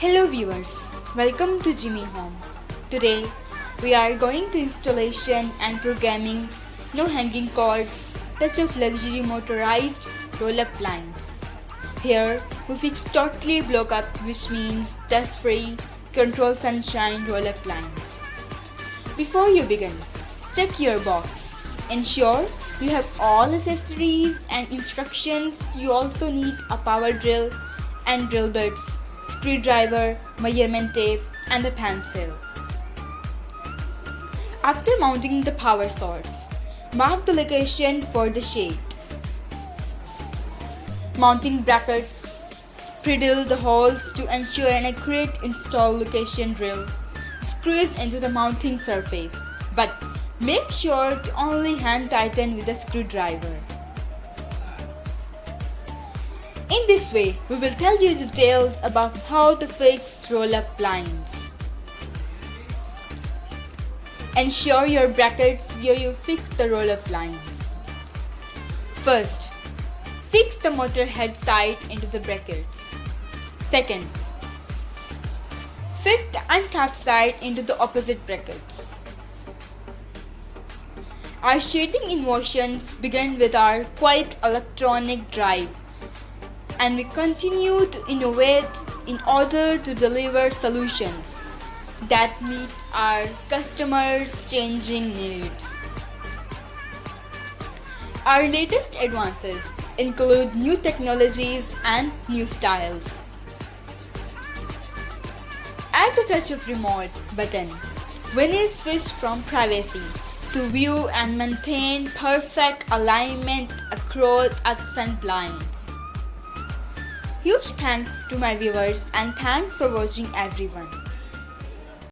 Hello viewers, welcome to Gemmy Home. Today we are going to installation and programming no hanging cords, touch of luxury motorized roll-up blinds. Here we fix totally block up, which means dust free, control sunshine roll-up blinds. Before you begin, check your box. Ensure you have all accessories and instructions. You also need a power drill and drill bits, screwdriver, measurement tape and a pencil. After mounting the power source, mark the location for the shade. Mounting brackets, pre-drill the holes to ensure an accurate install location. Drill screws into the mounting surface, but make sure to only hand tighten with a screwdriver. In this way, we will tell you details about how to fix roll-up blinds. Ensure your brackets where you fix the roll-up blinds. First, fix the motor head side into the brackets. Second, fit the uncap side into the opposite brackets. Our shading innovations begin with our quiet electronic drive, and we continue to innovate in order to deliver solutions that meet our customers' changing needs. Our latest advances include new technologies and new styles. Add the touch of remote button when you switch from privacy to view and maintain perfect alignment across accent blinds. Huge thanks to my viewers and thanks for watching everyone.